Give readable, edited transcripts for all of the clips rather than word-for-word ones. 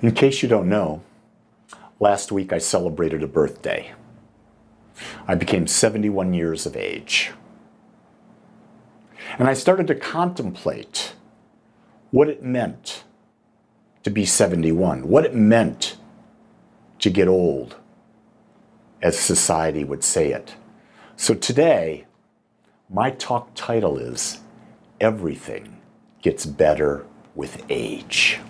In case you don't know, last week I celebrated a birthday. I became 71 years of age. And I started to contemplate what it meant to be 71, what it meant to get old, as society would say it. So today, my talk title is Everything Gets Better with Age.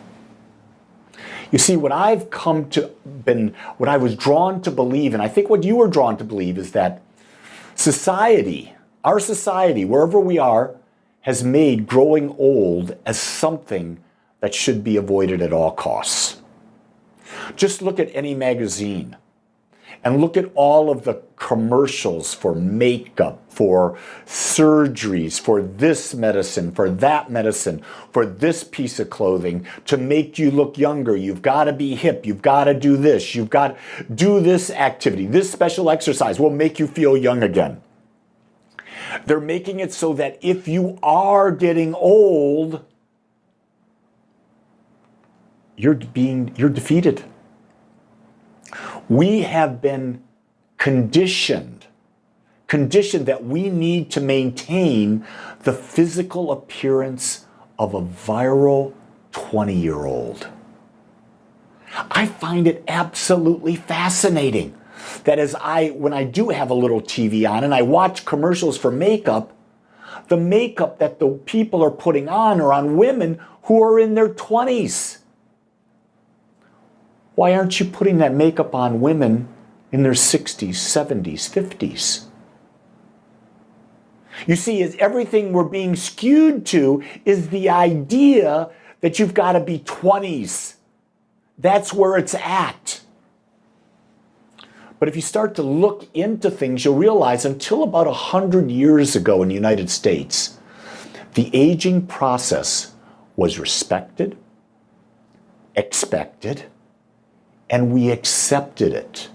You see, what I was drawn to believe, and I think what you were drawn to believe, is that society, our society, wherever we are, has made growing old as something that should be avoided at all costs. Just look at any magazine and look at all of the commercials for makeup, for surgeries, for this medicine, for that medicine, for this piece of clothing to make you look younger. You've got to be hip. You've got to do this. You've got to do this activity. This special exercise will make you feel young again. They're making it so that if you are getting old, you're defeated. We have been conditioned that we need to maintain the physical appearance of a viral 20-year-old. I find it absolutely fascinating that when I do have a little TV on and I watch commercials for makeup, the makeup that the people are putting on are on women who are in their 20s. Why aren't you putting that makeup on women in their 60s, 70s, 50s? You see, everything we're being skewed to is the idea that you've got to be 20s. That's where it's at. But if you start to look into things, you'll realize until about 100 years ago in the United States, the aging process was respected, expected, and we accepted it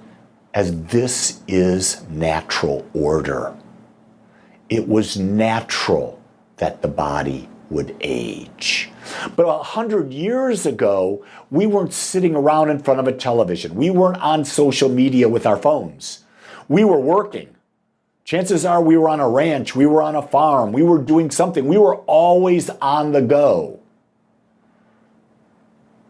as this is natural order. It was natural that the body would age. But 100 years ago, we weren't sitting around in front of a television. We weren't on social media with our phones. We were working. Chances are we were on a ranch, we were on a farm, we were doing something. We were always on the go.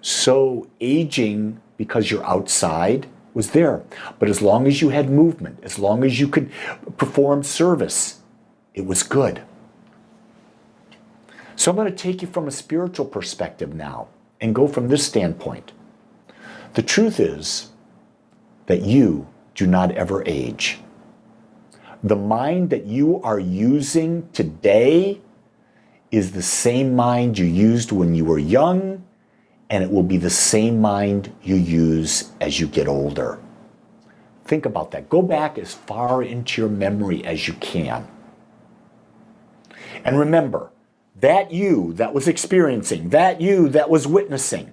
So aging, because you're outside, was there. But as long as you had movement, as long as you could perform service, it was good. So I'm going to take you from a spiritual perspective now and go from this standpoint. The truth is that you do not ever age. The mind that you are using today is the same mind you used when you were young, and it will be the same mind you use as you get older. Think about that. Go back as far into your memory as you can. And remember, that you that was experiencing, that you that was witnessing,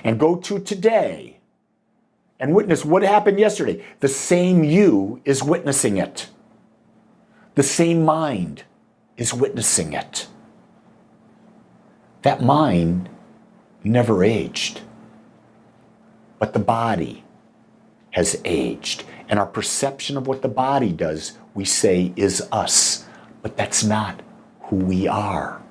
and go to today and witness what happened yesterday. The same you is witnessing it. The same mind is witnessing it. That mind never aged, but the body has aged. And our perception of what the body does, we say, is us. But that's not who we are.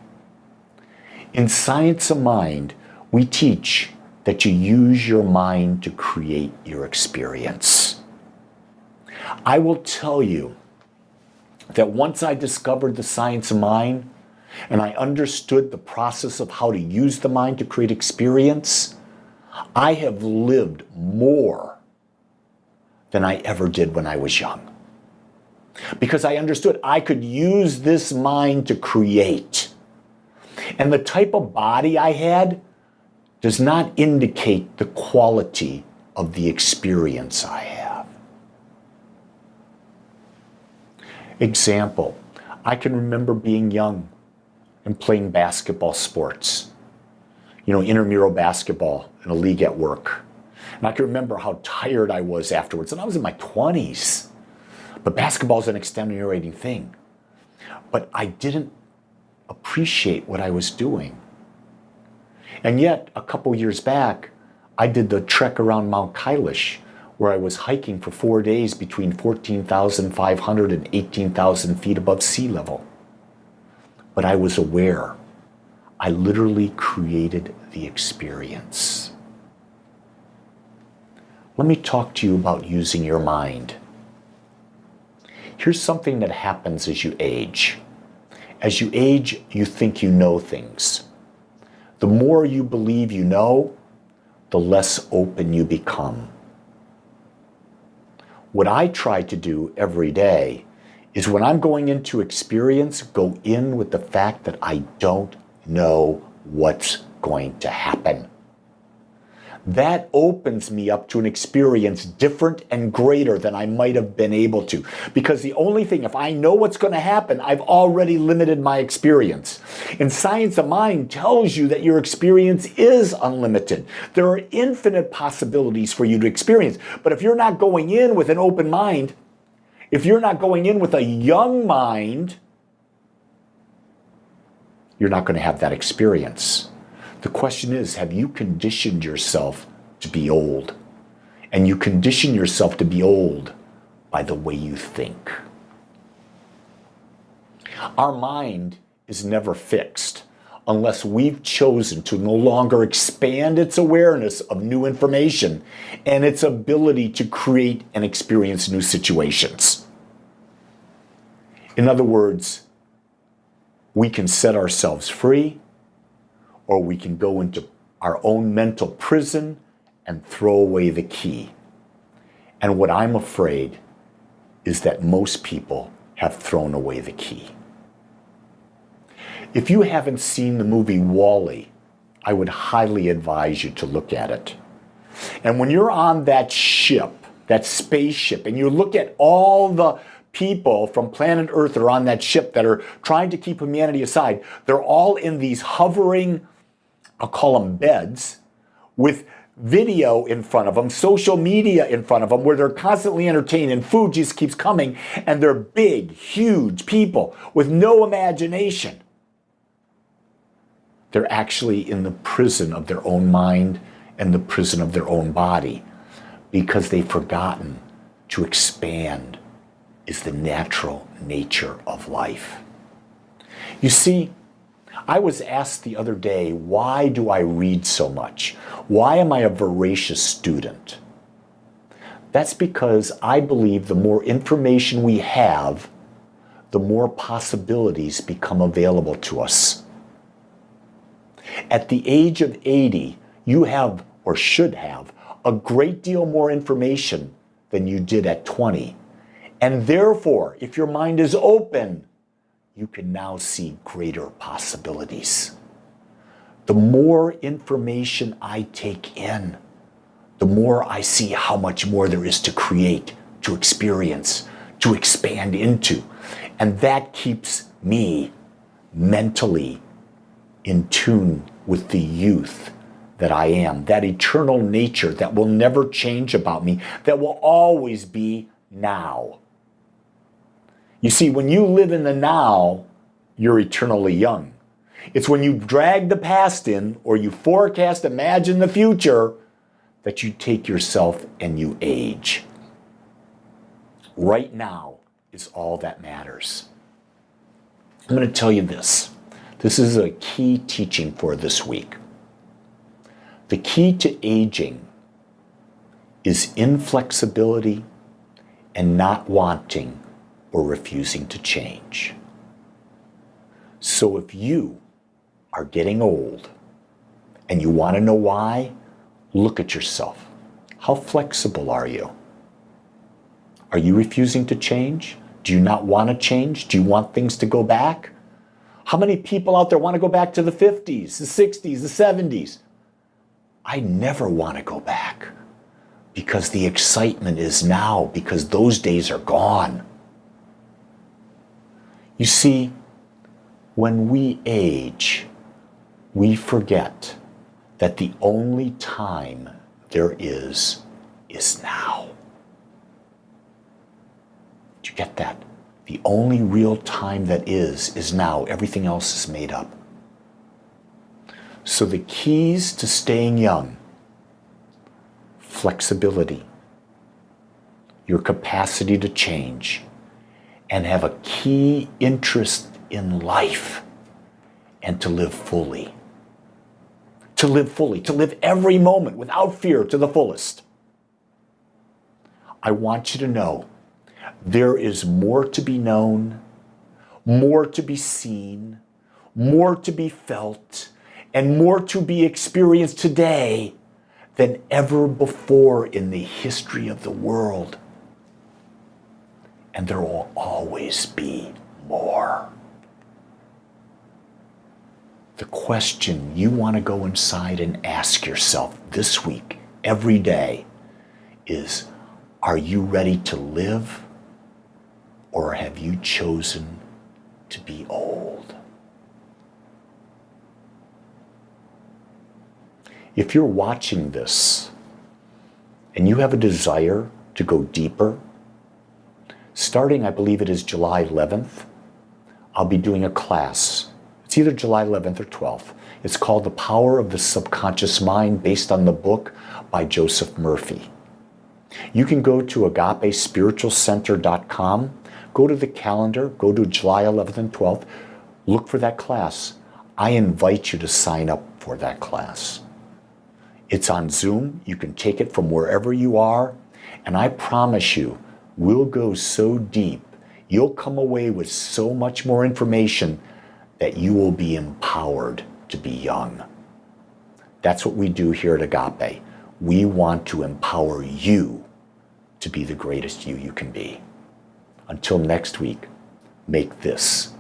In Science of Mind, we teach that you use your mind to create your experience. I will tell you that once I discovered the science of mind, and I understood the process of how to use the mind to create experience, I have lived more than I ever did when I was young. Because I understood I could use this mind to create. And the type of body I had does not indicate the quality of the experience I have. Example, I can remember being young and playing basketball sports. You know, intramural basketball in a league at work. And I can remember how tired I was afterwards. And I was in my 20s. But basketball is an extenuating thing. But I didn't appreciate what I was doing. And yet, a couple years back, I did the trek around Mount Kailash, where I was hiking for 4 days between 14,500 and 18,000 feet above sea level. But I was aware. I literally created the experience. Let me talk to you about using your mind. Here's something that happens as you age. As you age, you think you know things. The more you believe you know, the less open you become. What I try to do every day is when I'm going into experience, go in with the fact that I don't know what's going to happen. That opens me up to an experience different and greater than I might have been able to. Because the only thing, if I know what's going to happen, I've already limited my experience. And Science of Mind tells you that your experience is unlimited. There are infinite possibilities for you to experience. But if you're not going in with an open mind, if you're not going in with a young mind, you're not going to have that experience. The question is, have you conditioned yourself to be old? And you condition yourself to be old by the way you think. Our mind is never fixed unless we've chosen to no longer expand its awareness of new information and its ability to create and experience new situations. In other words, we can set ourselves free, or we can go into our own mental prison and throw away the key. And what I'm afraid is that most people have thrown away the key. If you haven't seen the movie Wall-E, I would highly advise you to look at it. And when you're on that ship, that spaceship, and you look at all the people from planet Earth that are on that ship that are trying to keep humanity aside, they're all in these hovering, I'll call them beds, with video in front of them, social media in front of them, where they're constantly entertained and food just keeps coming, and they're big, huge people with no imagination. They're actually in the prison of their own mind and the prison of their own body because they've forgotten to expand is the natural nature of life. You see, I was asked the other day, why do I read so much? Why am I a voracious student? That's because I believe the more information we have, the more possibilities become available to us. At the age of 80, you have, or should have, a great deal more information than you did at 20. And therefore, if your mind is open, you can now see greater possibilities. The more information I take in, the more I see how much more there is to create, to experience, to expand into. And that keeps me mentally in tune with the youth that I am, that eternal nature that will never change about me, that will always be now. You see, when you live in the now, you're eternally young. It's when you drag the past in or you forecast, imagine the future, that you take yourself and you age. Right now is all that matters. I'm going to tell you this. This is a key teaching for this week. The key to aging is inflexibility and not wanting or refusing to change. So if you are getting old and you want to know why, look at yourself. How flexible are you? Are you refusing to change? Do you not want to change? Do you want things to go back? How many people out there want to go back to the 50s, the 60s, the 70s? I never want to go back because the excitement is now, because those days are gone. You see, when we age, we forget that the only time there is now. Do you get that? The only real time that is now. Everything else is made up. So the keys to staying young: flexibility, your capacity to change, and have a key interest in life, and to live fully. To live fully, to live every moment without fear to the fullest. I want you to know there is more to be known, more to be seen, more to be felt, and more to be experienced today than ever before in the history of the world. And there will always be more. The question you want to go inside and ask yourself this week, every day, is, are you ready to live, or have you chosen to be old? If you're watching this and you have a desire to go deeper, starting, I believe it is July 11th, I'll be doing a class. It's either July 11th or 12th. It's called The Power of the Subconscious Mind, based on the book by Joseph Murphy. You can go to agapespiritualcenter.com, go to the calendar, go to July 11th and 12th, look for that class. I invite you to sign up for that class. It's on Zoom. You can take it from wherever you are. And I promise you, we'll go so deep, you'll come away with so much more information that you will be empowered to be young. That's what we do here at Agape. We want to empower you to be the greatest you can be. Until next week, make this